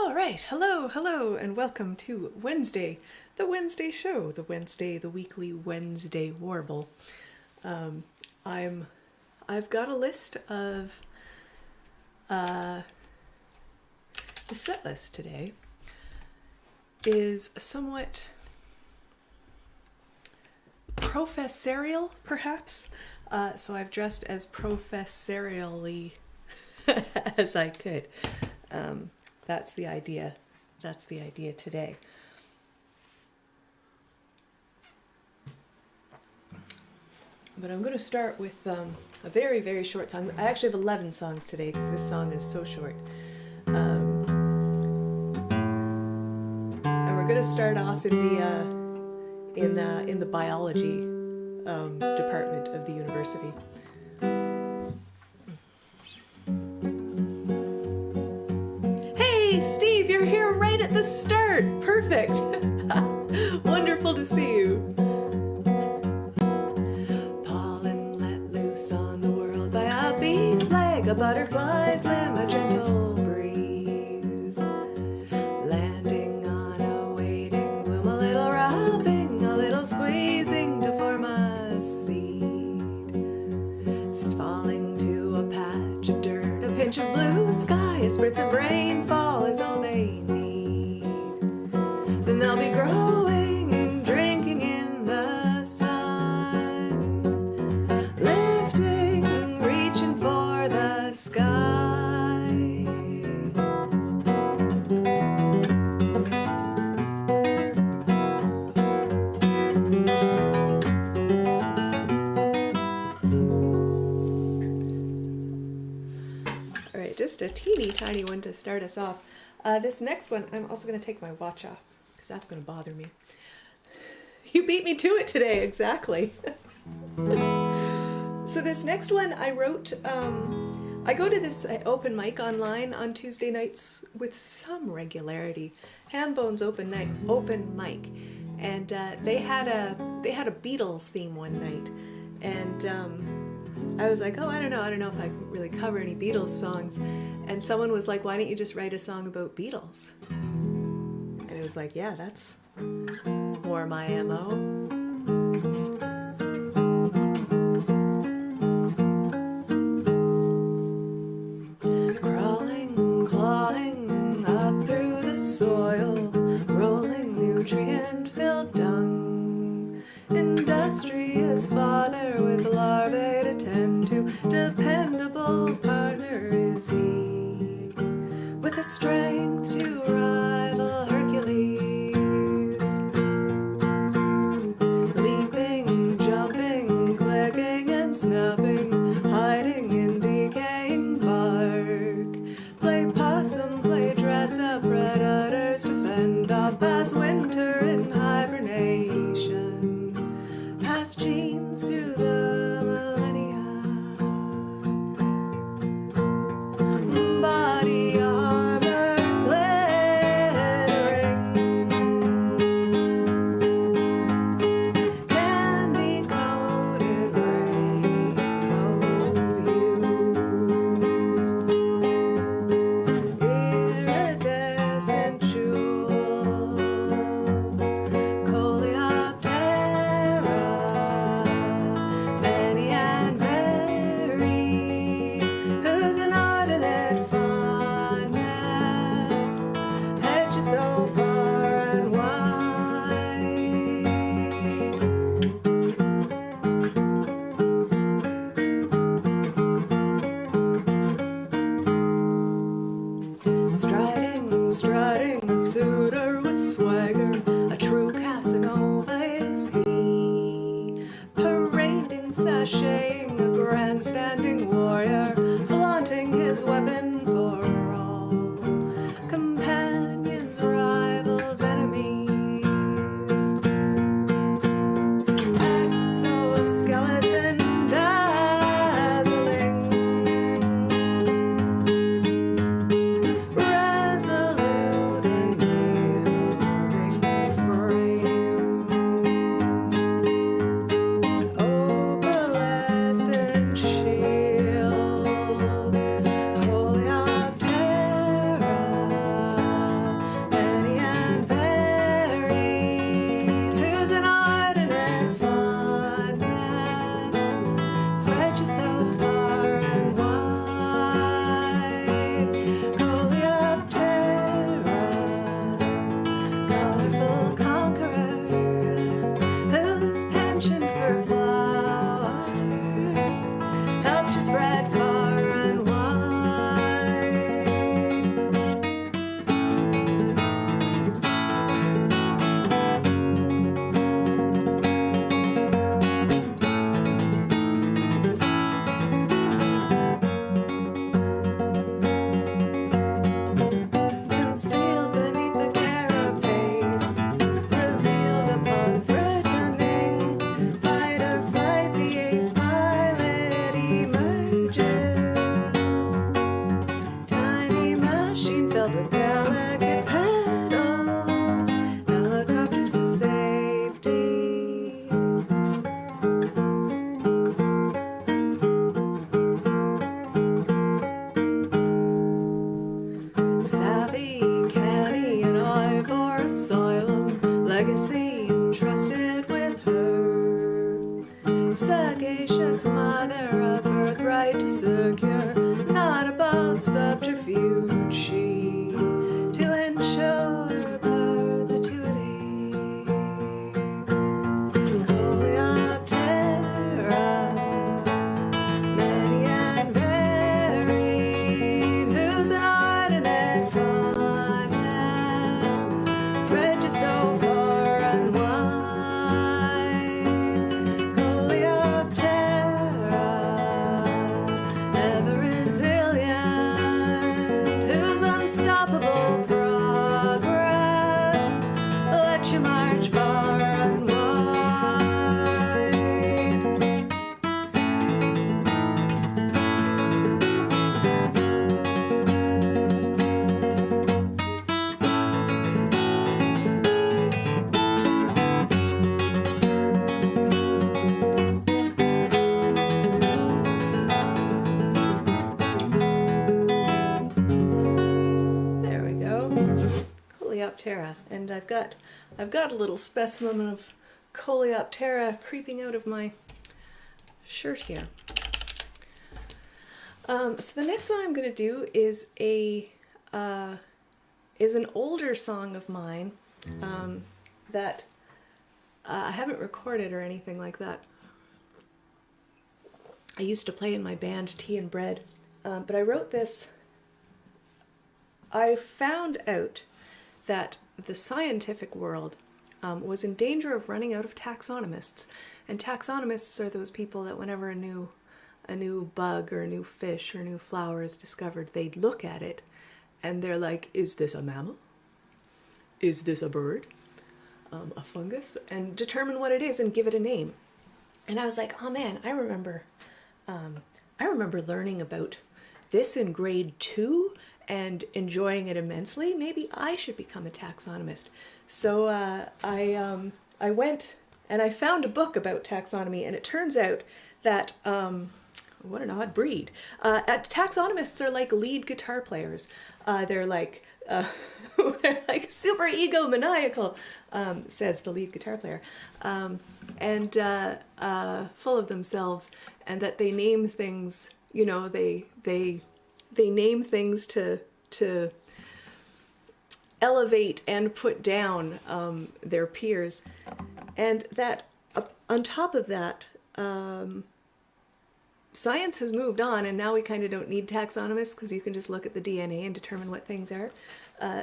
All right, hello, and welcome to Wednesday, the Wednesday show, the weekly Wednesday Warble. I've got a list of the set list today is somewhat professorial, perhaps. So I've dressed as professorially as I could. That's the idea. That's the idea today. But I'm going to start with a very, very short song. I actually have 11 songs today because this song is so short. And we're going to start off in the biology department of the university. Hey, Steve, you're here right at the start. Perfect. Wonderful to see you. Pollen let loose on the world by a bee's leg, a butterfly's limb, a gentle breeze. Landing on a waiting bloom, a little rubbing, a little squeezing to form a seed. Falling to a patch of dirt, a pinch of blue sky, a spritz of rainfall is all they need. Then they'll be growing, drinking in the sun, lifting, reaching for the sky. All right, just a teeny tiny one to start us off. This next one, I'm also going to take my watch off because that's going to bother me. You beat me to it today, exactly. So this next one I wrote, I go to this open mic online on Tuesday nights with some regularity. Hambone's open mic, and they had a Beatles theme one night, and I was like, oh, I don't know if I can really cover any Beatles songs. And someone was like, why don't you just write a song about Beatles? And it was like, yeah, that's more my MO. Crawling, clawing up through the soil, rolling nutrient-filled dung. Industrious father with larvae to tend to, dependable partner is he, with a strength to rival Hercules. Leaping, jumping, clicking and snapping, hiding in decaying bark. Play possum, play dress up, predators to fend off, pass winter in hibernation, pass genes through the millennia. Body armor glittering, candy coated rainbow hues, iridescent jewels. asylum, legacy entrusted with her. Sagacious mother of birthright secure, not above subterfuge she, to ensure perpetuity. Coleoptera, many and varied, whose inordinate fondness spread you so far and wide. Coleoptera, ever resilient, whose unstoppable progress let you march far and wide. There we go. Coleoptera. And I've got a little specimen of Coleoptera creeping out of my shirt here. So the next one I'm going to do is an older song of mine that I haven't recorded or anything like that. I used to play in my band Tea and Bread, but I wrote this. I found out that the scientific world was in danger of running out of taxonomists, and taxonomists are those people that whenever a new bug or a new fish or new flower is discovered, they'd look at it and they're like, is this a mammal? Is this a bird? A fungus? And determine what it is and give it a name. And I was like, oh man, I remember learning about this in grade 2 and enjoying it immensely. Maybe I should become a taxonomist. So I went and I found a book about taxonomy, and it turns out that what an odd breed. Taxonomists are like lead guitar players. They're like they're like super egomaniacal, says the lead guitar player, and full of themselves, and that they name things. You know, they name things to elevate and put down their peers, and that on top of that, science has moved on, and now we kind of don't need taxonomists because you can just look at the DNA and determine what things are.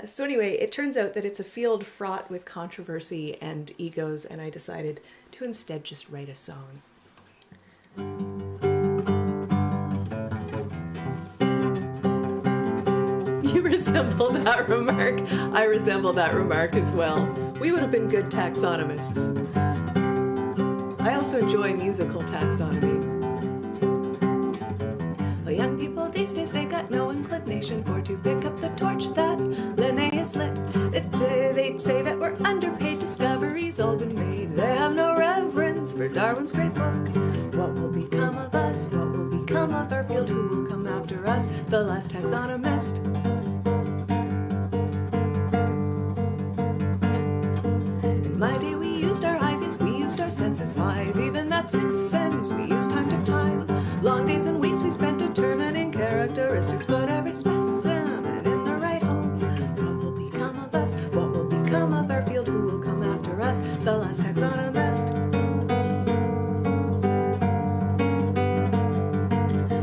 So anyway, it turns out that it's a field fraught with controversy and egos, and I decided to instead just write a song. You resemble that remark. I resemble that remark as well. We would have been good taxonomists. I also enjoy musical taxonomy. Well, young people these days, they got no inclination for to pick up the torch that Linnaeus lit. They'd say that we're underpaid, discoveries all been made. They have no reverence for Darwin's great book. What will become of us? What will become of our field? Who will come after us? The last taxonomist. In my day we used our eyes, we used our senses 5. Even that 6th sense we used time to time. Long days and weeks we spent determining characteristics, but every specimen in the right home. What will become of us? What will become of our field? Who will come after us? The last taxonomist.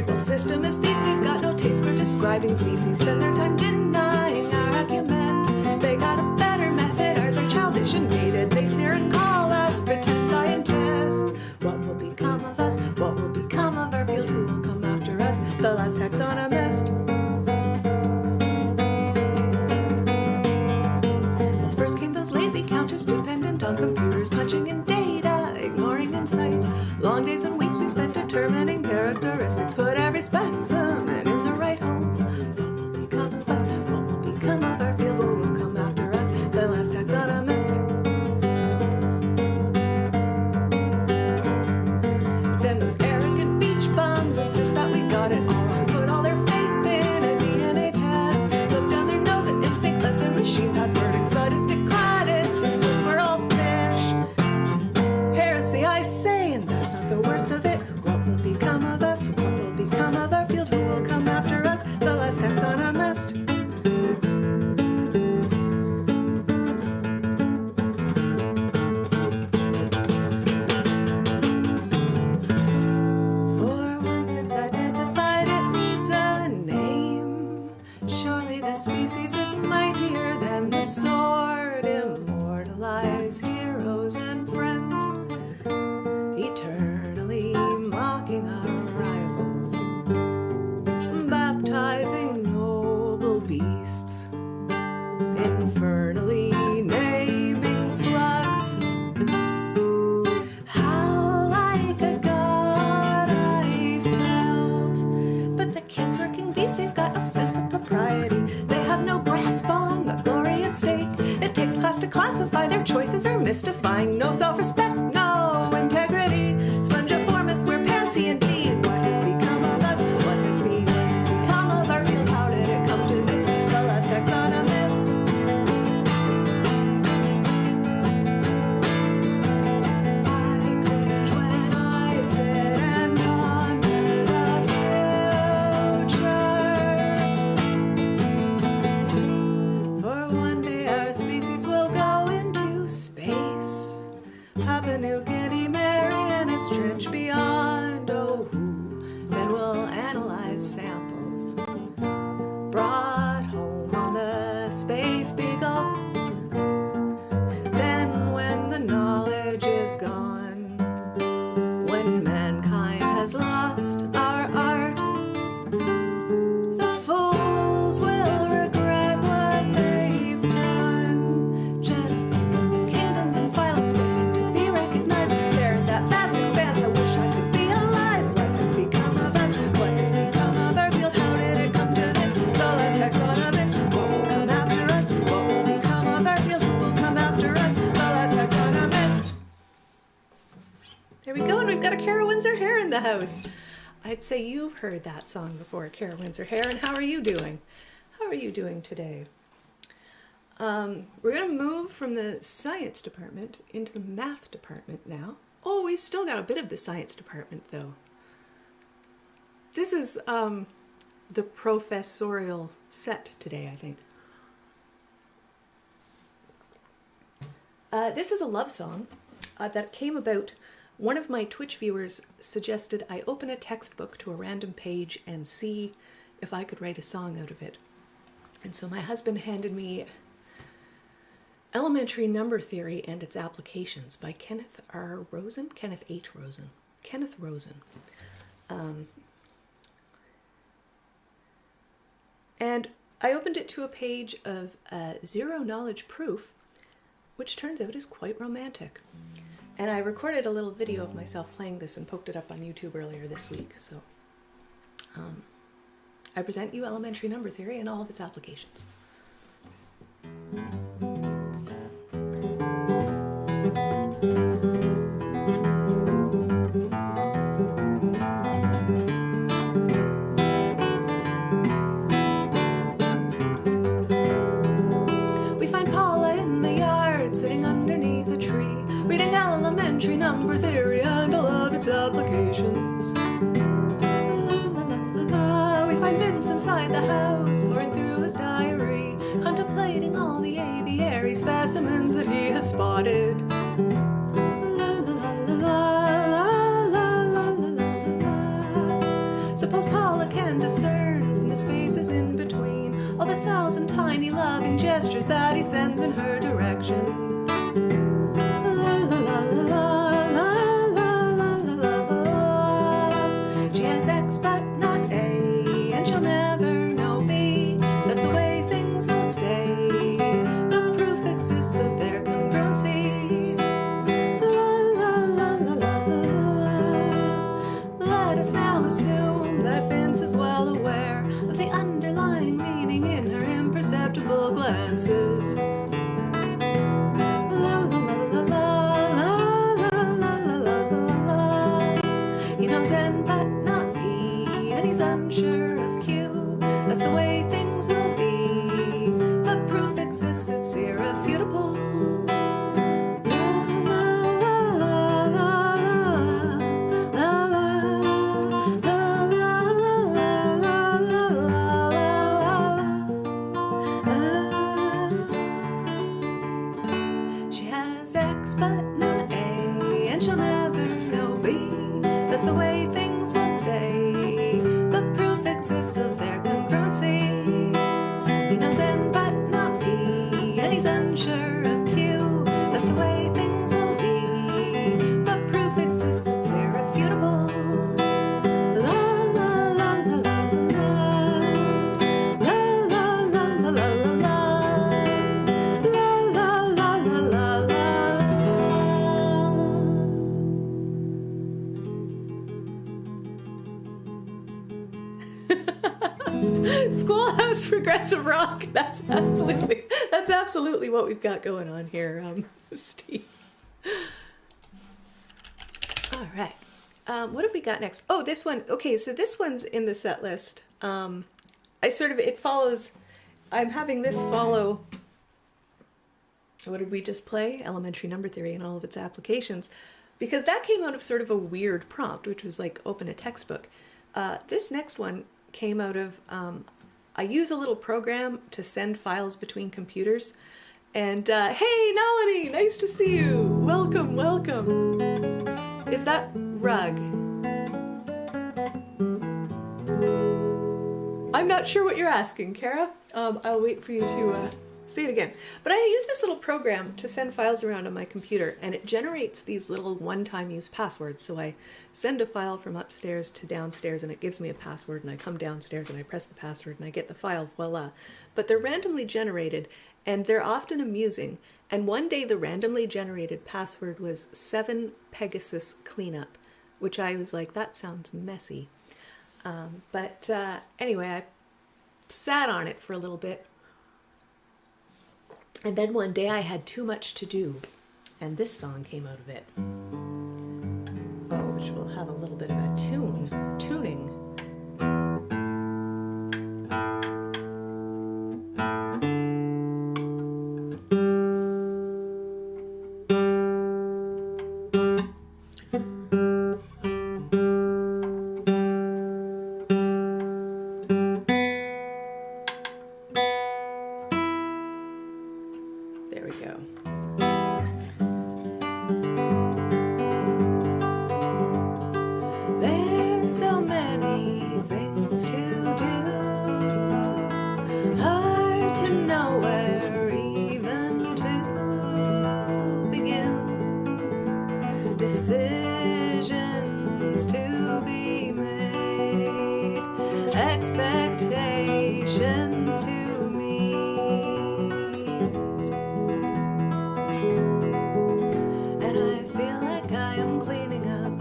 Well, systemists these days got no taste for describing species. Spend their time denying our acumen. They got a better method, ours are childish and dated. They sneer and call us pretend scientists. What will become of us? What will become of our field? Who will come after us? The last taxonomist. Well, first came those lazy counters dependent on computers, punching in data, ignoring insight. Long days and weeks we spent determining characteristics, put every specimen in the right home. What will become of us? What will become of our field? Who will come after us? The last taxonomist. Then those arrogant beach bums insist that we got it all wrong. Put all their faith in a DNA test. Look down their nose at instinct, let the machine pass. Verdict sadistic class. species is mightier than the sword, immortalize heroes and friends, eternally mocking our rivals, baptizing noble beasts, infernally naming slugs. How like a god I felt, but the kids working these days got no sense of propriety. They have no grasp on the glory at stake. It takes class to classify, their choices are mystifying. No self-respect, no integrity. Spongiformis, we're pansy indeed. What has become of us? What has become of our field? How did it come to this? The last taxonomist. I cringe when I sit and ponder the future. For one day our species will go into space. Papua New Guinea, Marianas Trench beyond. Oh, who then will analyze samples brought home on the Space Beagle? Then when the knowledge is gone, when mankind has lost our art, the fools will regret what they've done. Just think of the kingdoms and phylums waiting to be recognized. They're in that vast expanse, I wish I could be alive. What has become of us? What has become of our field? How did it come to this? The last taxonomist. What will come after us? What will become of our field? Who will come after us? The last taxonomist. There we go, and we've got a Kara Windsor Hare in the house. I'd say you've heard that song before, Kara Windsor Hare, and how are you doing? How are you doing today? We're going to move from the science department into the math department now. Oh, we've still got a bit of the science department, though. This is the professorial set today, I think. This is a love song that came about. One of my Twitch viewers suggested I open a textbook to a random page and see if I could write a song out of it. And so my husband handed me Elementary Number Theory and Its Applications by Kenneth H. Rosen. And I opened it to a page of zero knowledge proof, which turns out is quite romantic. And I recorded a little video of myself playing this and poked it up on YouTube earlier this week. So I present you Elementary Number Theory and all of its applications. We find Paula in the yard, sitting underneath a tree, reading Elementary Number Theory and all of its applications. We find Vince inside the house, pouring through his diary, contemplating all the aviary specimens that he has spotted. Suppose Paula can discern from the spaces in between all the 1,000 tiny loving gestures that he sends in her direction. She has X but not A, and she'll never know B. That's the way things will stay. The proof exists of their congruency. Let us now assume that Vince is well aware of the underlying meaning in her imperceptible glances. He knows N but not P, and he's unsure of Q. That's the way things will be. The proof exists, it's irrefutable. She has X but not A, and she'll never know B. That's the way things will stay. But proof exists of their congruency. He knows Yes, progressive rock. That's absolutely what we've got going on here, Steve. All right. What have we got next? Oh, this one. Okay, so this one's in the set list. It follows. I'm having this follow. What did we just play? Elementary number theory and all of its applications, because that came out of sort of a weird prompt, which was like open a textbook. This next one came out of, I use a little program to send files between computers. And hey, Nalini, nice to see you. Welcome, welcome. Is that rug? I'm not sure what you're asking, Kara. I'll wait for you to say it again. But I use this little program to send files around on my computer, and it generates these little one-time use passwords. So I send a file from upstairs to downstairs, and it gives me a password, and I come downstairs and I press the password and I get the file, voila. But they're randomly generated, and they're often amusing. And one day the randomly generated password was 7 Pegasus cleanup, which I was like, that sounds messy. But anyway, I sat on it for a little bit. And then one day I had too much to do, and this song came out of it. Oh, which will have a little bit of a tuning. There we go. There's so many things to do, hard to know where even to begin. Decisions to be made, expectations to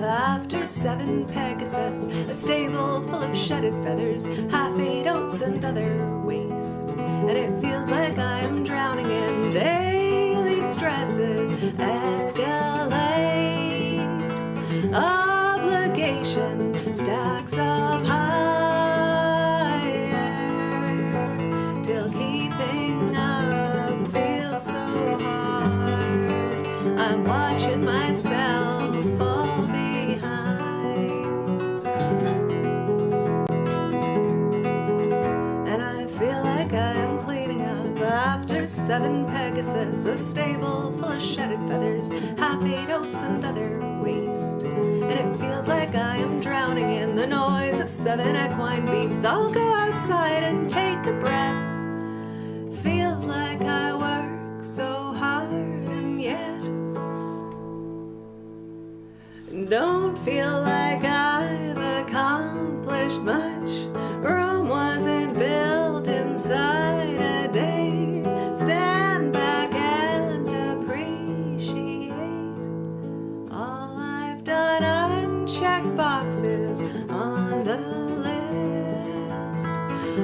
after 7 Pegasus, a stable full of shedded feathers, half-ate oats and other waste. And it feels like I am drowning in daily stresses, escalate. Obligation stacks up higher, till keeping up feels so hard. I'm watching myself fall behind. After 7 Pegasus, a stable full of shedded feathers, half-ate oats and other waste. And it feels like I am drowning in the noise of 7 equine beasts. I'll go outside and take a breath. Feels like I work so hard and yet don't feel like I've accomplished much. Rome wasn't built inside a day. Stand back and appreciate all I've done. Unchecked boxes on the list.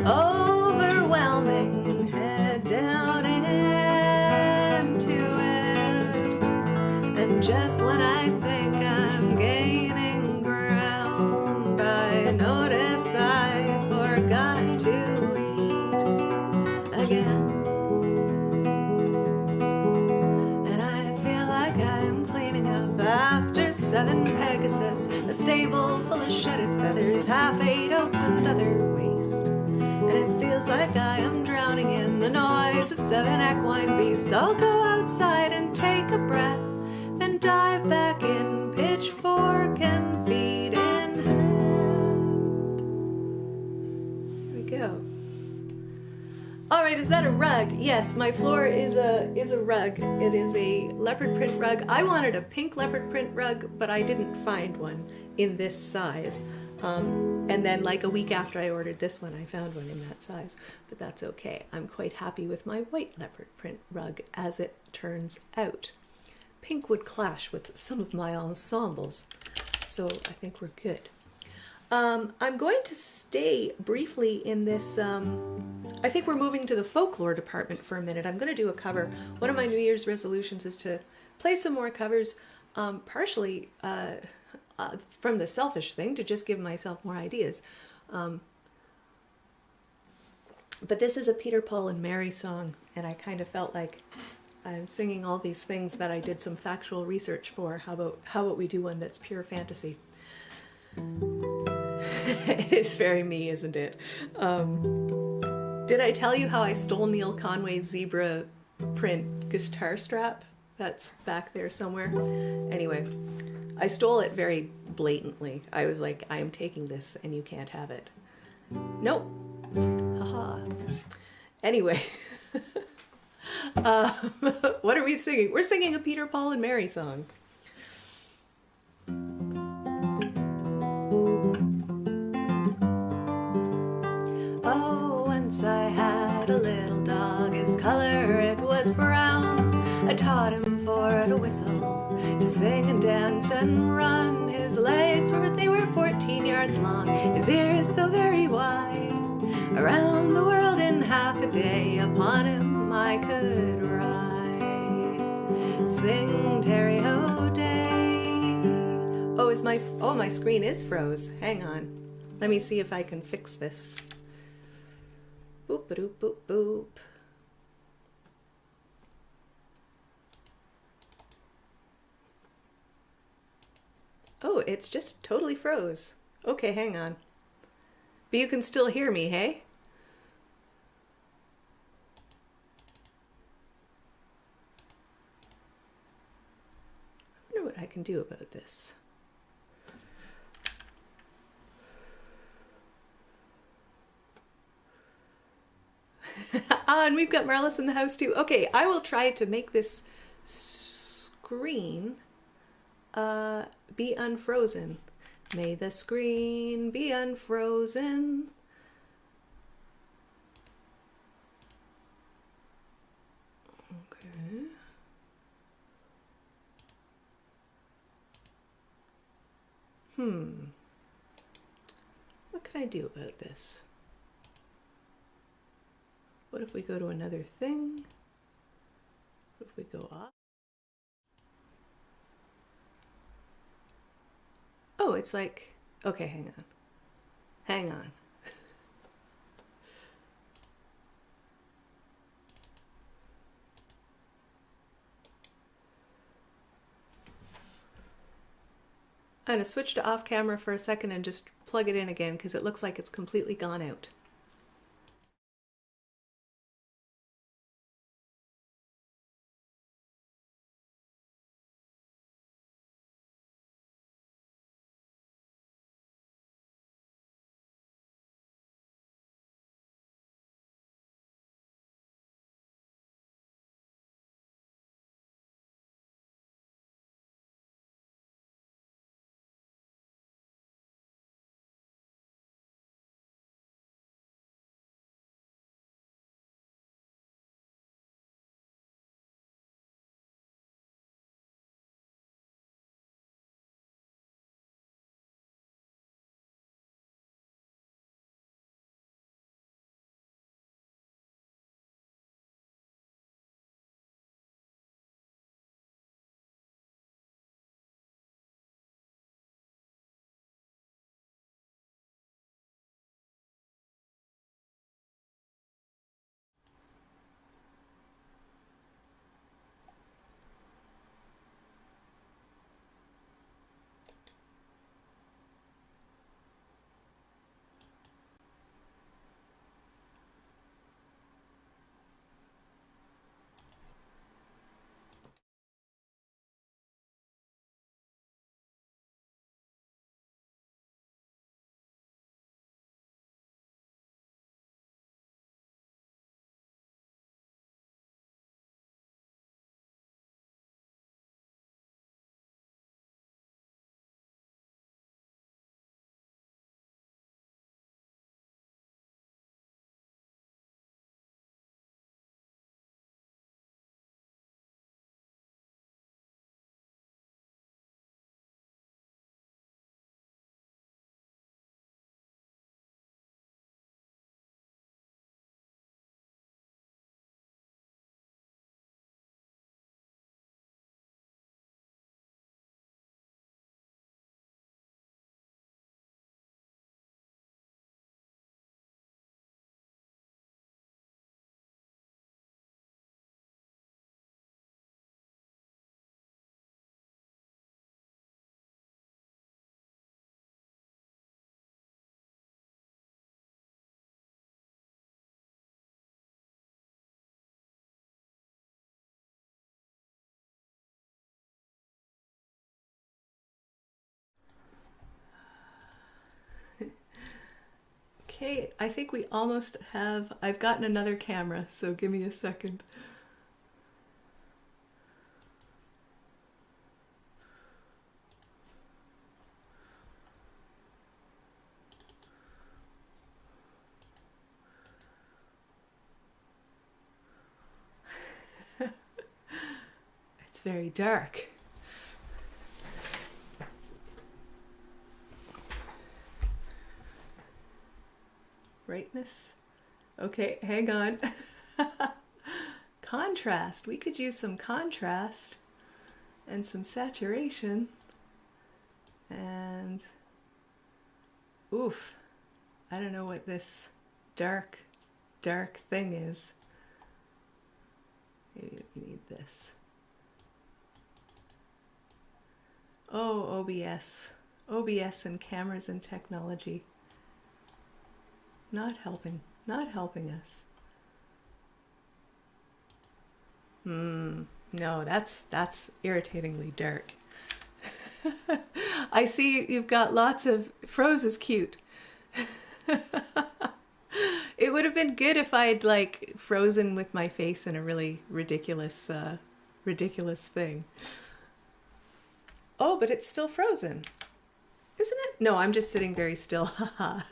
Overwhelming, head down into it. And just when I think I'm gaining ground, I notice I forgot to eat again. After 7 Pegasus, a stable full of shedded feathers, half-ate oats and other waste. And it feels like I am drowning in the noise of 7 equine beasts. I'll go outside and take a breath, then dive back in, pitchfork and feet in hand. Here we go. All right, is that a rug? Yes, my floor is a rug. It is a leopard print rug. I wanted a pink leopard print rug, but I didn't find one in this size. And then like a week after I ordered this one, I found one in that size. But that's okay. I'm quite happy with my white leopard print rug, as it turns out. Pink would clash with some of my ensembles, so I think we're good. I'm going to stay briefly in this. I think we're moving to the folklore department for a minute. I'm going to do a cover. One of my New Year's resolutions is to play some more covers, partially from the selfish thing to just give myself more ideas. But this is a Peter, Paul, and Mary song, and I kind of felt like I'm singing all these things that I did some factual research for. How about we do one that's pure fantasy? It is very me, isn't it? Did I tell you how I stole Neil Conway's zebra print guitar strap? That's back there somewhere. Anyway, I stole it very blatantly. I was like, I am taking this and you can't have it. Nope. Haha. Anyway, what are we singing? We're singing a Peter, Paul, and Mary song. Oh, once I had a little dog, his color it was brown. I taught him for to whistle, to sing and dance and run. His legs they were 14 yards long, his ears so very wide. Around the world in half a day, upon him I could ride. Sing Terry ho day. Oh, my screen is froze. Hang on. Let me see if I can fix this. Boop boop boop boop. Oh, it's just totally froze. Okay, hang on. But you can still hear me, hey? I wonder what I can do about this. And we've got Marlis in the house too. Okay, I will try to make this screen be unfrozen. May the screen be unfrozen. Okay. What can I do about this? What if we go to another thing? What if we go up? Oh, it's like, okay, hang on. Hang on. I'm going to switch to off camera for a second and just plug it in again because it looks like it's completely gone out. Okay, I think we almost have, I've gotten another camera, so give me a second. It's very dark. Brightness. Okay, hang on. Contrast. We could use some contrast and some saturation. And oof, I don't know what this dark thing is. Maybe we need this. Oh, OBS. OBS and cameras and technology. Not helping us. No, that's irritatingly dark. I see you've got lots of froze is cute. It would have been good if I'd like frozen with my face in a really ridiculous thing. Oh, but it's still frozen, isn't it? No, I'm just sitting very still. Haha.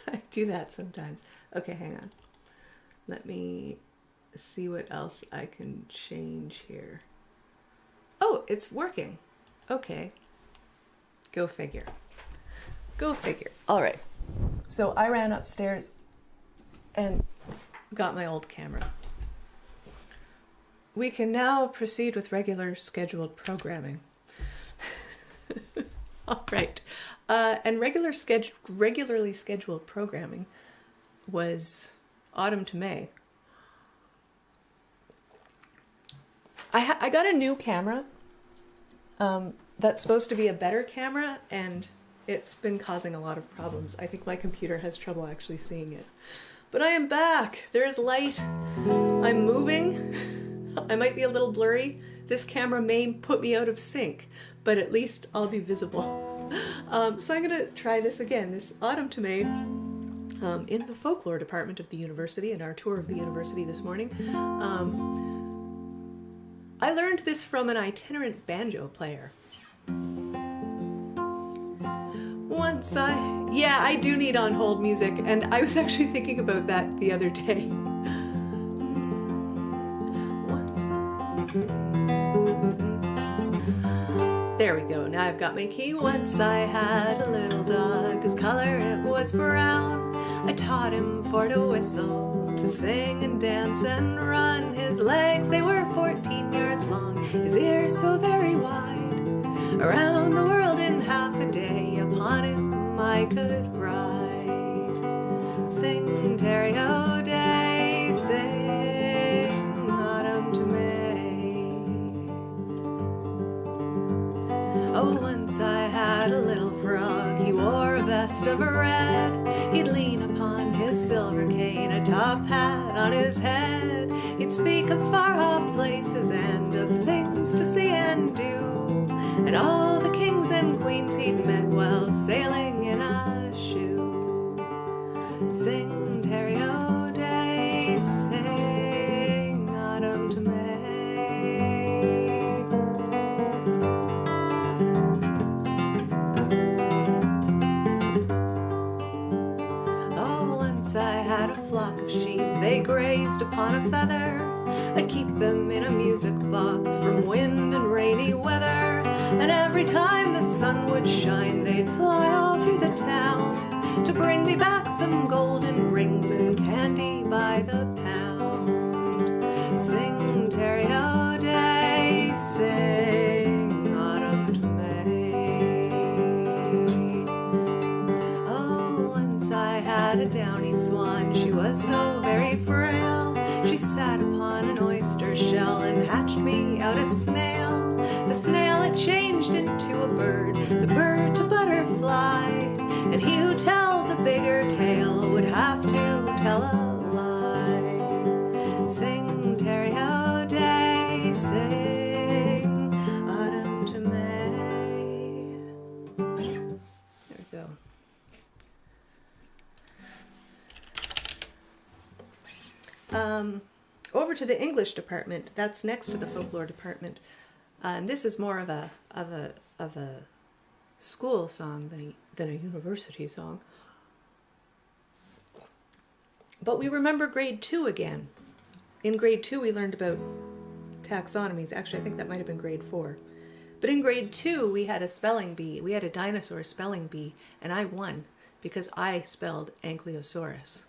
I do that sometimes. Okay, hang on. Let me see what else I can change here. Oh, it's working. Okay. Go figure. Go figure. All right. So I ran upstairs and got my old camera. We can now proceed with regular scheduled programming. All right. And regularly scheduled programming was autumn to May. I got a new camera that's supposed to be a better camera, and it's been causing a lot of problems. I think my computer has trouble actually seeing it. But I am back. There's light. I'm moving. I might be a little blurry. This camera may put me out of sync, but at least I'll be visible. So I'm going to try this again, this autumn to May, in the folklore department of the university, in our tour of the university this morning. I learned this from an itinerant banjo player. Yeah, I do need on hold music, and I was actually thinking about that the other day. There we go, now I've got my key. Once I had a little dog, his color it was brown. I taught him for to whistle, to sing and dance and run. His legs, they were 14 yards long, his ears so very wide. Around the world in half a day, upon him I could ride. Sing, Terry O'Day, sing, autumn to May. Oh, once I had a little frog, he wore a vest of red. He'd lean upon his silver cane, a top hat on his head. He'd speak of far-off places and of things to see and do, and all the kings and queens he'd met while sailing in a shoe. Sing, Terry O'Day, sing, autumn to May. Oh, once I had a flock of sheep, they grazed upon a feather. I'd keep them in a music box from wind and rainy weather. And every time the sun would shine, they'd fly all through the town to bring me back some golden rings and candy by the pound. Sing, Terry O'Day, sing, autumn to May. Oh, once I had a downy swan, she was so very frail. She sat upon an oyster shell and hatched me out a snail. The snail it changed into a bird, the bird to butterfly, and he who tells a bigger tale would have to tell a lie. Sing, Terry O'Day, sing, autumn to May. There we go. over to the English department. That's next to the folklore department. And this is more of a school song than a university song. But we remember grade 2 again. In grade 2 we learned about taxonomies. Actually, I think that might have been grade 4. But in grade 2 we had a spelling bee. We had a dinosaur spelling bee, and I won because I spelled Ankylosaurus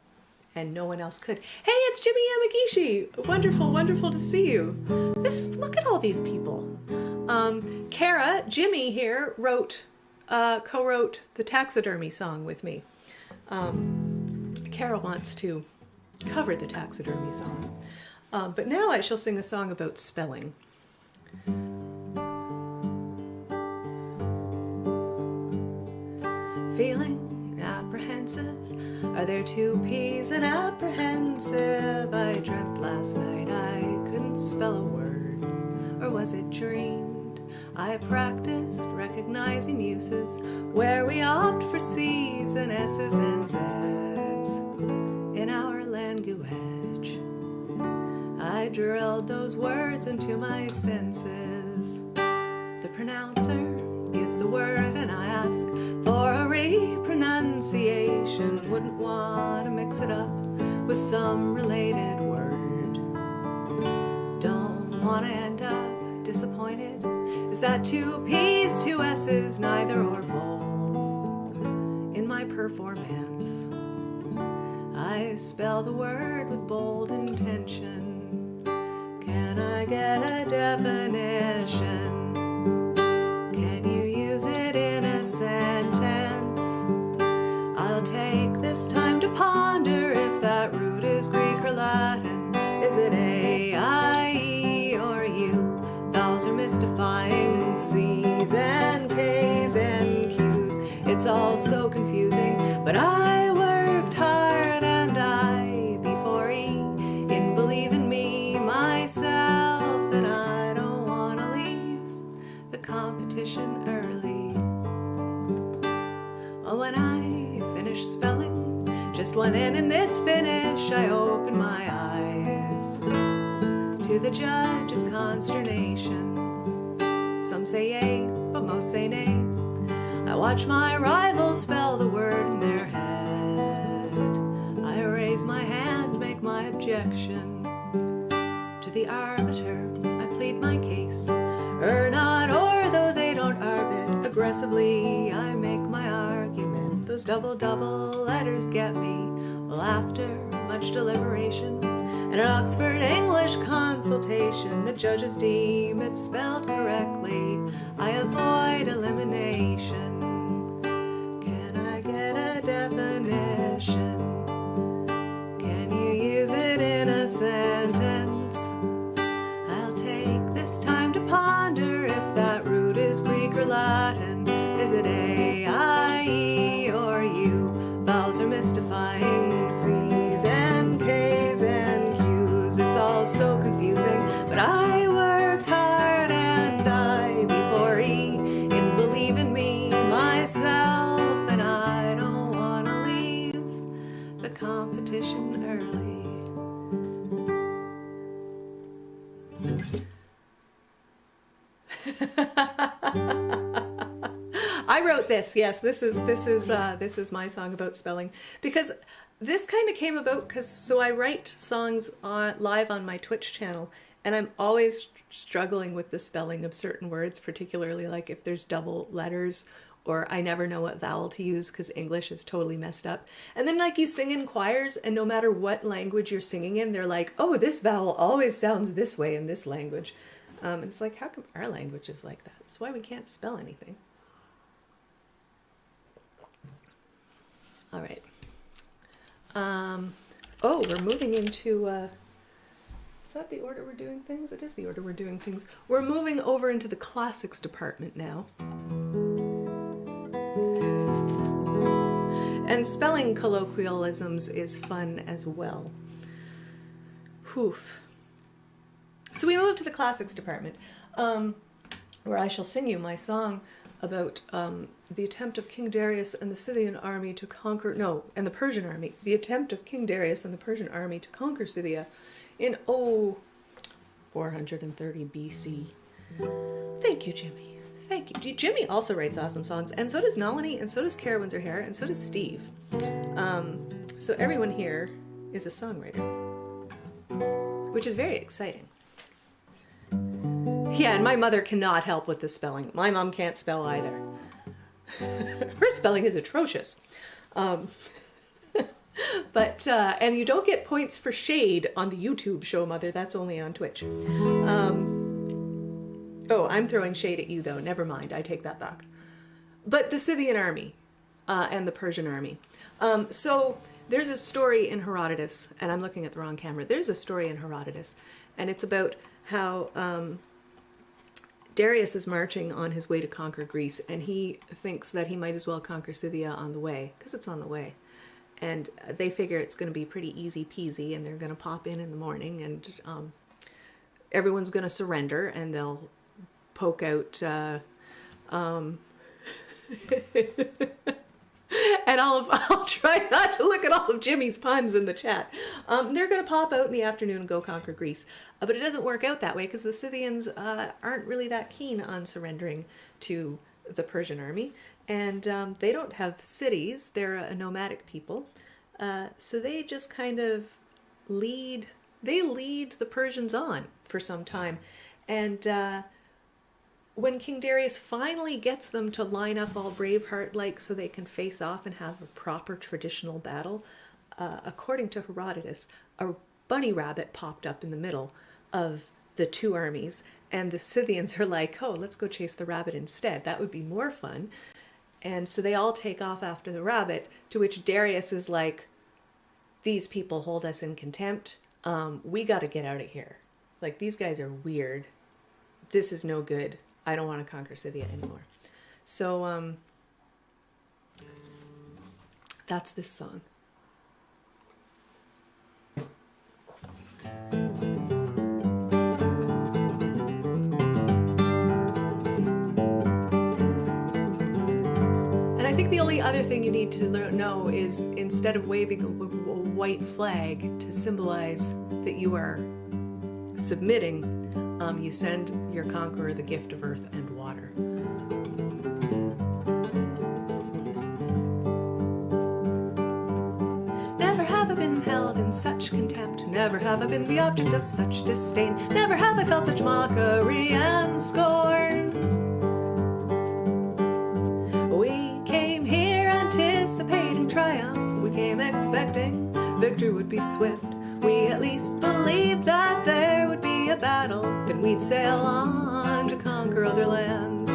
and no one else could. Hey, it's Jimmy Yamagishi. Wonderful, wonderful to see you. Look at all these people. Kara, Jimmy here, co-wrote the taxidermy song with me. Kara wants to cover the taxidermy song. But now I shall sing a song about spelling. Feeling apprehensive? Are there two P's in apprehensive? I dreamt last night I couldn't spell a word. Or was it dreamed? I practiced recognizing uses where we opt for C's and S's and Z's in our language. I drilled those words into my senses. The pronouncer gives the word and I ask for a repronunciation. Wouldn't want to mix it up with some related word. Don't want to end up disappointed. Is that two P's, two S's, neither or both? In my performance, I spell the word with bold intention. Can I get a definition? Can you use it in a sentence? I'll take this time to ponder if that root is Greek or Latin. Is it A, I, E, or U? Vowels are mystifying, C's and K's and Q's. It's all so confusing, but I worked hard and I before E in believe in me, myself, and I don't want to leave the competition early. Oh, when I finish spelling just one N in this finish, I open my eyes to the judge's consternation. Some say yay, but most say nay. I watch my rivals spell the word in their head. I raise my hand, make my objection. To the arbiter, I plead my case. Not, or though they don't arbit. Aggressively, I make my argument. Those double letters get me. Well, after much deliberation and an Oxford English consultation, the judges deem it spelled correctly. I avoid elimination. Can I get a definition? Can you use it in a sentence? I'll take this time to ponder if that root is Greek or Latin. Is it A, I, E, or U? Vowels are mystifying, C's and K's and Q's. It's all so confusing, but I worked hard and I before E in believe in me, myself, and I don't want to leave the competition early. I wrote this. Yes, this is my song about spelling, because this kind of came about so I write songs live on my Twitch channel, and I'm always struggling with the spelling of certain words, particularly like if there's double letters, or I never know what vowel to use because English is totally messed up. And then like you sing in choirs, and no matter what language you're singing in, they're like, oh, this vowel always sounds this way in this language. And it's like, how come our language is like that? That's why we can't spell anything. All right. Oh, we're moving into, is that the order we're doing things? It is the order we're doing things. We're moving over into the classics department now. And spelling colloquialisms is fun as well. Whoof. So we moved to the classics department, where I shall sing you my song about the attempt of King Darius and the Scythian army to conquer, and the Persian army, the attempt of King Darius and the Persian army to conquer Scythia in 430 BC. Thank you, Jimmy. Thank you. Jimmy also writes awesome songs, and so does Nalini, and so does Kara Windsor-Hare, and so does Steve. So everyone here is a songwriter, which is very exciting. Yeah, and my mother cannot help with the spelling. My mom can't spell either. Her spelling is atrocious. But and you don't get points for shade on the YouTube show, Mother. That's only on Twitch. Oh, I'm throwing shade at you, though. Never mind. I take that back. But the Scythian army and the Persian army. So there's a story in Herodotus, and I'm looking at the wrong camera. There's a story in Herodotus, and it's about how Darius is marching on his way to conquer Greece, and he thinks that he might as well conquer Scythia on the way, because it's on the way. And they figure it's going to be pretty easy peasy, and they're going to pop in the morning, and everyone's going to surrender, and they'll poke out and I'll try not to look at all of Jimmy's puns in the chat. They're going to pop out in the afternoon and go conquer Greece. But it doesn't work out that way, because the Scythians aren't really that keen on surrendering to the Persian army. And they don't have cities. They're a nomadic people. So they just kind of lead the Persians on for some time. And when King Darius finally gets them to line up all Braveheart-like so they can face off and have a proper traditional battle, according to Herodotus, a bunny rabbit popped up in the middle of the two armies, and the Scythians are like, oh, let's go chase the rabbit instead. That would be more fun. And so they all take off after the rabbit, to which Darius is like, these people hold us in contempt. We got to get out of here. Like, these guys are weird. This is no good. I don't want to conquer Scythia anymore. So, that's this song. And I think the only other thing you need to know is, instead of waving a white flag to symbolize that you are submitting, you send your conqueror the gift of earth and water. Never have I been held in such contempt, never have I been the object of such disdain, never have I felt such mockery and scorn. We came here anticipating triumph, we came expecting victory would be swift. We at least believed that there would be a battle, then we'd sail on to conquer other lands.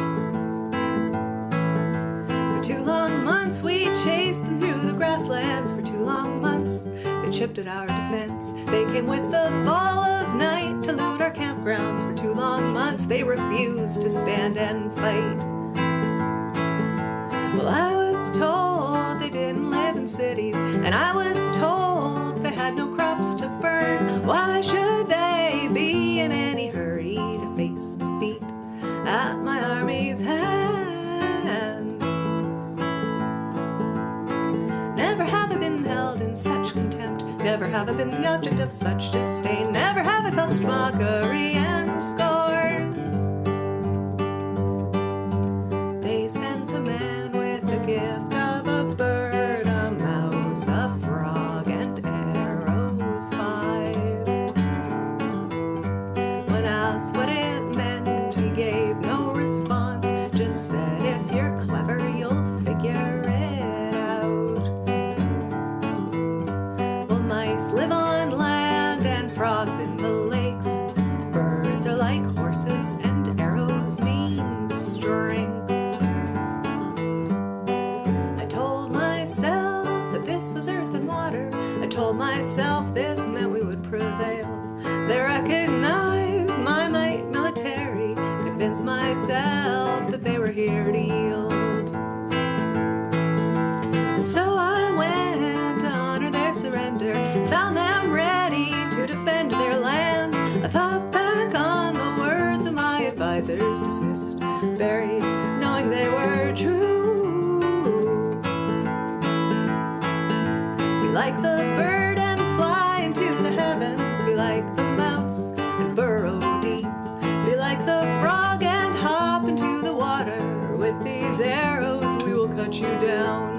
For 2 long months we chased them through the grasslands. For 2 long months they chipped at our defense. They came with the fall of night to loot our campgrounds. For 2 long months they refused to stand and fight. Well, I was told they didn't live in cities, and I was told they had no crops to burn. Why should they be in any hurry to face defeat at my army's hands? Never have I been held in such contempt, never have I been the object of such disdain, never have I felt such mockery and scorn. They sent a man with the gift of a bird, a mouse, a frog, and arrows 5. When asked what it meant, he gave no response, just said, if you're clever, you'll figure it out. Well, mice live on land and frogs in the lakes. Birds are like horses and arrows mean strength. This was earth and water. I told myself this meant we would prevail. They recognized my might military, convinced myself that they were here to yield. And so I went to honor their surrender, found them ready to defend their lands. I thought back on the words of my advisors, dismissed, buried, knowing they were true. Like the bird and fly into the heavens, be like the put you down.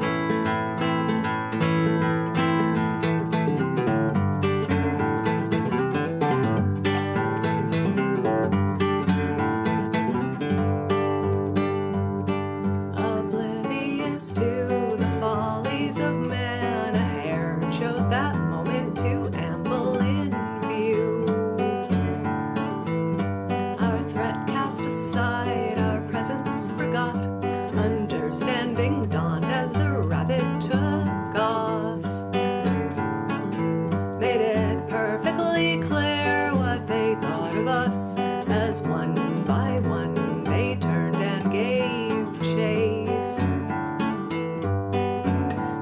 Oblivious to the follies of man, a hare chose that moment to amble in view. Our threat cast aside, our presence forgot, understanding dawned as the rabbit took off. Made it perfectly clear what they thought of us, as one by one they turned and gave chase.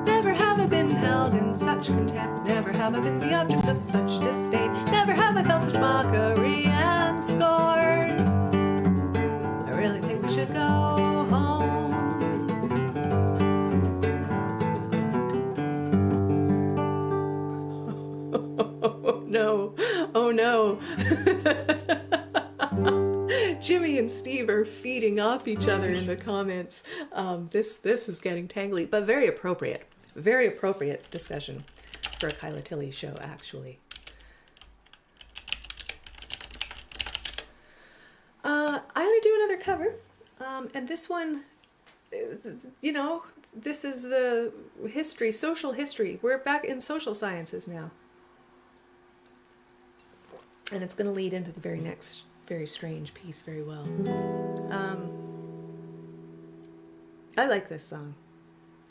Never have I been held in such contempt, never have I been the object of such disdain, never have I felt such mockery and scorn. I really think we should go home. Oh no, oh no. Jimmy and Steve are feeding off each other in the comments. This is getting tangly, but very appropriate. Very appropriate discussion for a Kyla Tilley show, actually. I'm going to do another cover. And this one, you know, this is the history, social history. We're back in social sciences now. And it's going to lead into the very next very strange piece very well. I like this song.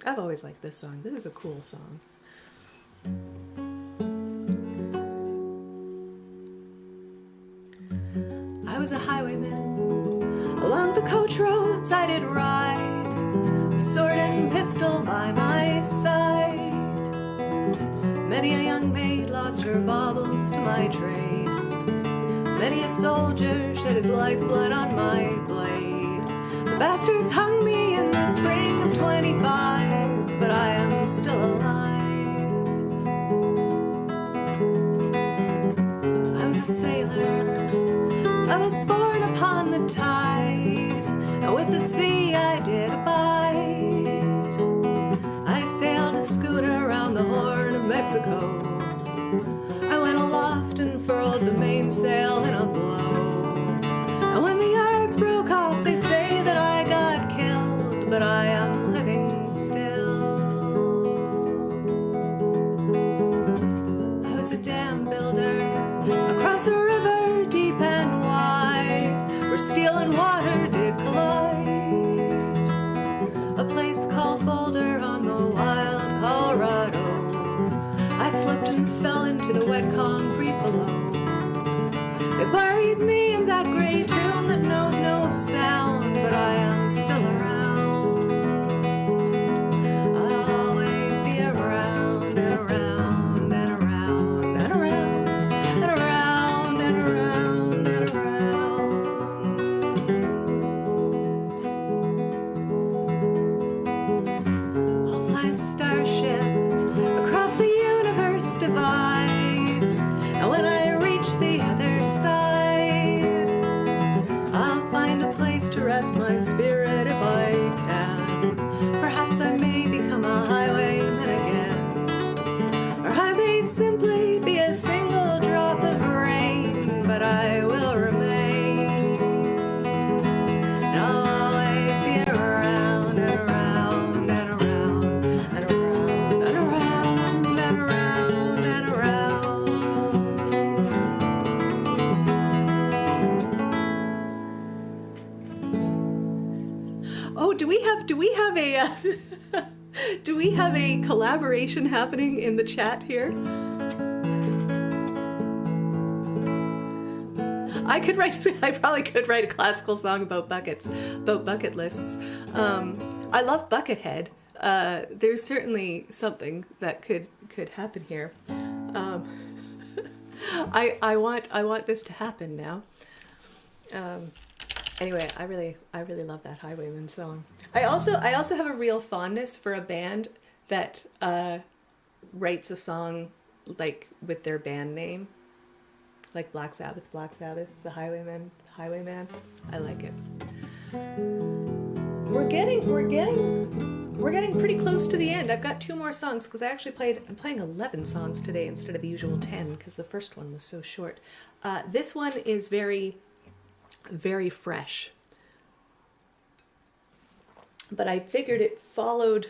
I've always liked this song. This is a cool song. I was a highwayman. Along the coach roads I did ride, with sword and pistol by my side. Many a young maid lost her baubles to my trade. Many a soldier shed his lifeblood on my blade. The bastards hung me in the spring of 25, but I am still alive. I was a sailor, I was born upon the tide, and with the sea I did abide. I sailed a schooner around the Horn of Mexico. I went aloft and furled the mainsail in a blow. And when the yards broke off, they say that I got killed, but I am living still. I was a dam builder across a river deep and wide, where steel and water did collide. A place called Boulder on the wild Colorado. I slipped and fell into the wet concrete below. They buried me in that gray tomb that knows no sound, but I am still around. I'll always be around and around and around and around and around and around and around. I'll fly a starship across the universe divide, and when I reach the other side, I'll find a place to rest my spirit if I can. Perhaps I may become a highwayman again, or I may simply be a single drop of rain, but I will remain, and I'll always be around and around and around and around and around and around and around. Oh, do we have a collaboration happening in the chat here? I probably could write a classical song about buckets, about bucket lists. I love Buckethead. There's certainly something that could happen here. I want this to happen now. Anyway, I really love that Highwayman song. I also have a real fondness for a band that writes a song like with their band name, like Black Sabbath, the Highwayman. I like it. We're getting we're getting pretty close to the end. I've got 2 more songs because I'm playing 11 songs today instead of the usual 10 because the first one was so short. This one is very, very fresh. But I figured it followed,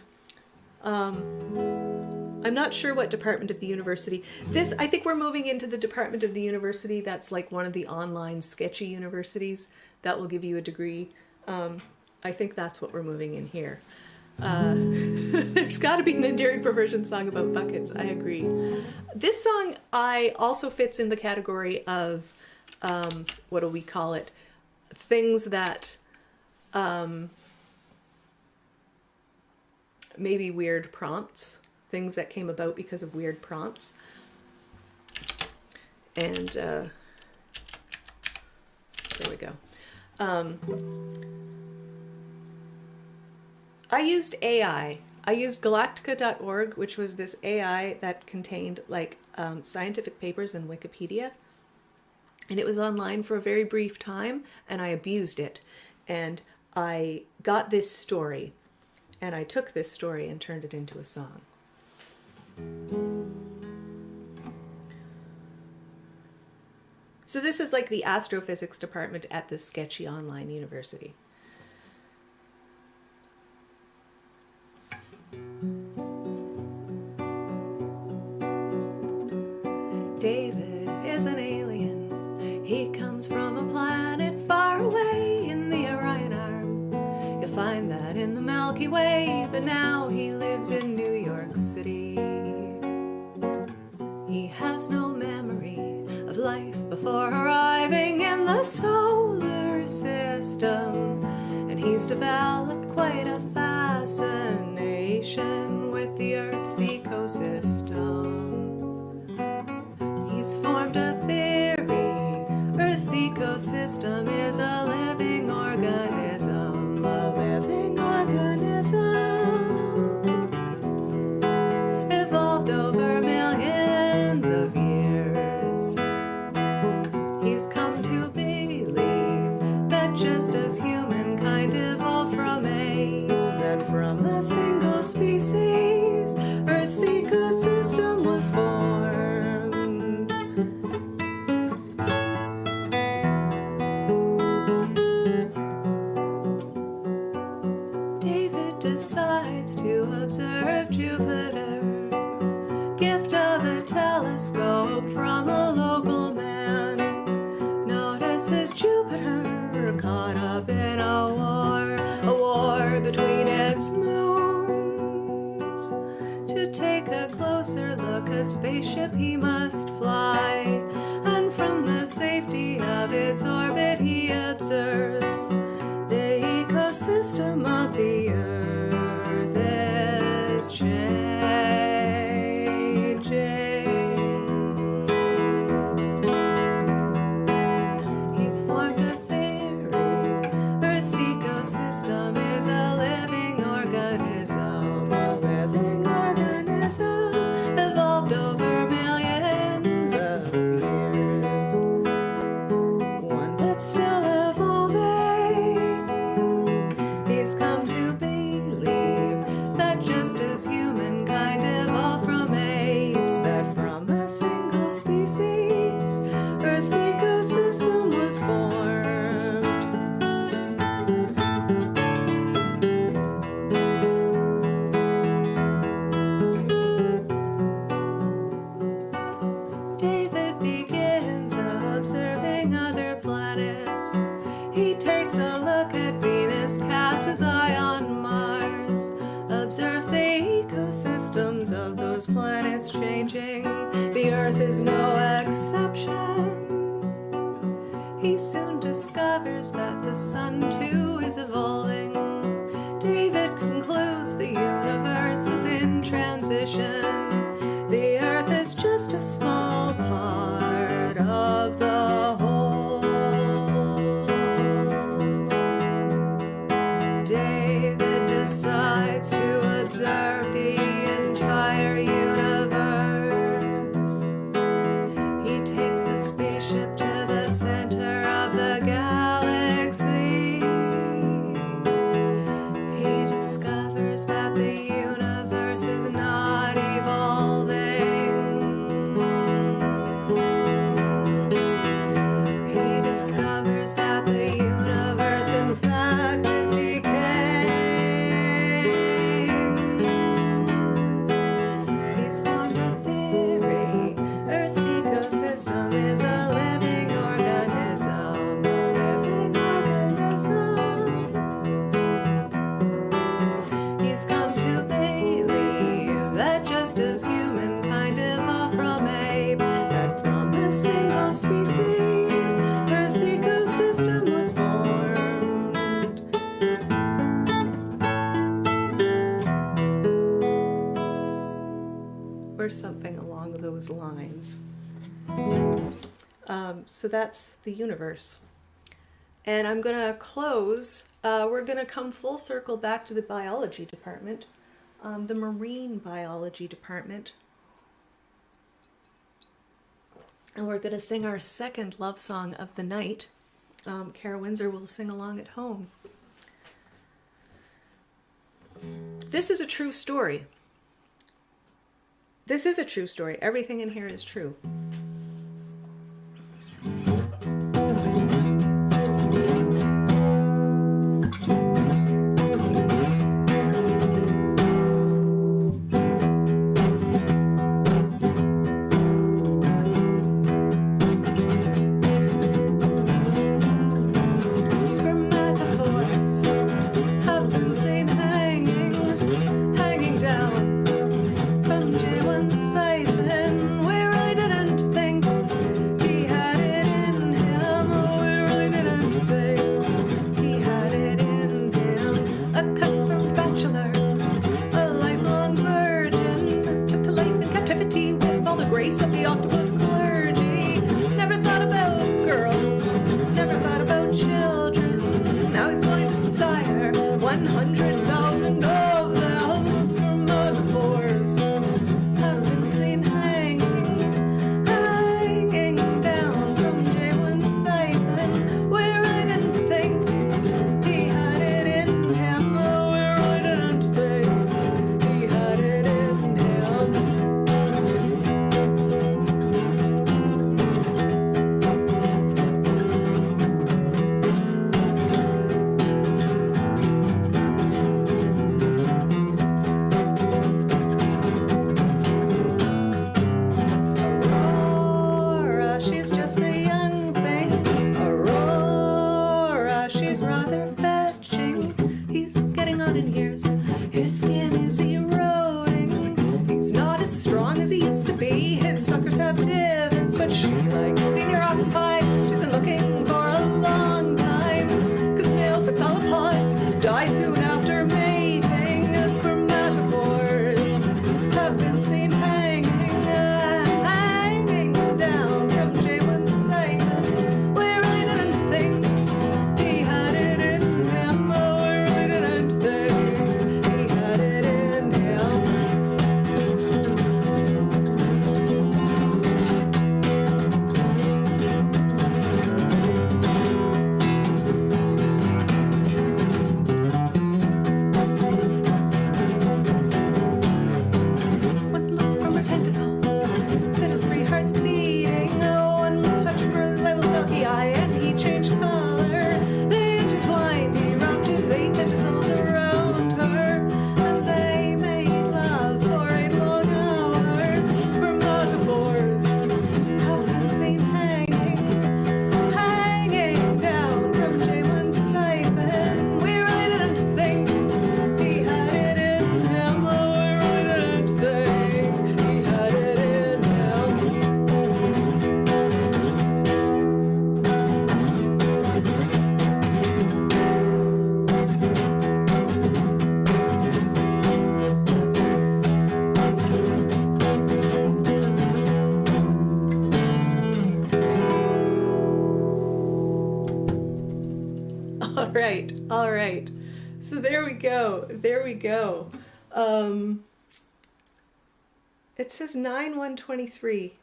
I'm not sure what department of the university. I think we're moving into the department of the university that's like one of the online sketchy universities that will give you a degree. I think that's what we're moving in here. There's got to be an endearing perversion song about buckets. I agree. This song also fits in the category of, what do we call it? Things that maybe weird prompts. Things that came about because of weird prompts. And there we go. I used AI. I used galactica.org, which was this AI that contained like scientific papers and Wikipedia. And it was online for a very brief time, and I abused it. And I got this story, and I took this story and turned it into a song. So this is like the astrophysics department at this sketchy online university. David is an alien. He comes from a planet far away in the Orion Arm. You'll find that in the Milky Way, but now he lives in New York City. He has no memory of life before arriving in the solar system, and he's developed quite a fascination with the Earth's ecosystem. He's formed a theory. Earth's ecosystem is a living organism, a living organism, evolved over millions of years. He's come to believe that just as humankind evolved from apes, that from a single species, Earth's ecosystem was formed. Decides to observe Jupiter, gift of a telescope from a local man. Notices Jupiter caught up in a war between its moons. To take a closer look, a spaceship he must fly, and from the safety of its orbit he observes the ecosystem of the Earth is changing. He's formed a theory. Earth's ecosystem is a living organism, evolved over millions of years. One that's still evolving. He's come to believe that just as humankind evolved from apes, that from a single species, Earth's ecosystem was formed. David begins observing other planets. He takes a look at Venus, casts his eye on Mars, observes the ecosystems of those planets changing. The Earth is no exception. He soon discovers that the sun too is evolving. David concludes the universe is in transition. The Earth is just a small part of the whole. David decides to observe the entire universe. He takes the spaceship to the center of the galaxy. something along those lines. So that's the universe. And I'm going to close. We're going to come full circle back to the biology department, the marine biology department. And we're going to sing our second love song of the night. Kara Windsor will sing along at home. This is a true story. This is a true story. Everything in here is true. All right. So there we go. It says 9/1/23.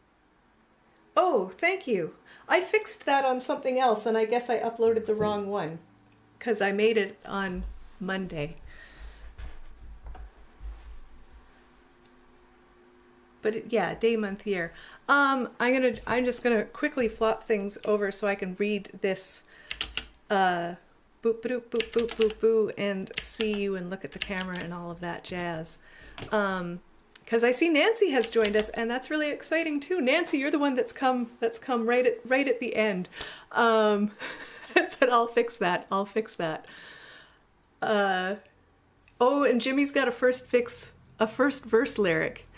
Oh, thank you. I fixed that on something else, and I guess I uploaded the wrong one because I made it on Monday. But yeah, day, month, year. I'm just gonna quickly flop things over so I can read this. Boop, boop, boop, boop, boop, boop, and see you and look at the camera and all of that jazz. Because I see Nancy has joined us, and that's really exciting too. Nancy, you're the one that's come right at the end. But I'll fix that. Oh, and Jimmy's got a first verse lyric.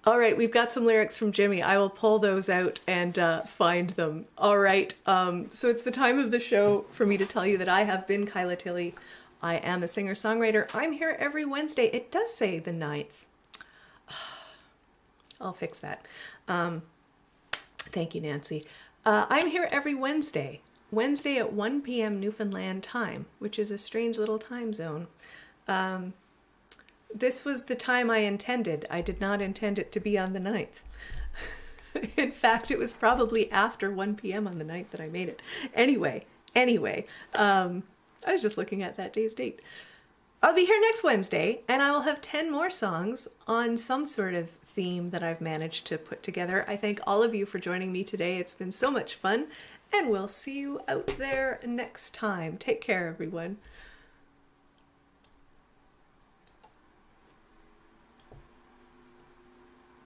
All right, we've got some lyrics from Jimmy. I will pull those out and find them. All right, so it's the time of the show for me to tell you that I have been Kyla Tilley. I am a singer-songwriter. I'm here every Wednesday. It does say the 9th. I'll fix that. Thank you, Nancy. I'm here every Wednesday at 1 p.m. Newfoundland time, which is a strange little time zone. This was the time I intended. I did not intend it to be on the 9th. In fact, it was probably after 1 p.m. on the 9th that I made it. Anyway, I was just looking at that day's date. I'll be here next Wednesday, and I will have 10 more songs on some sort of theme that I've managed to put together. I thank all of you for joining me today. It's been so much fun, and we'll see you out there next time. Take care, everyone.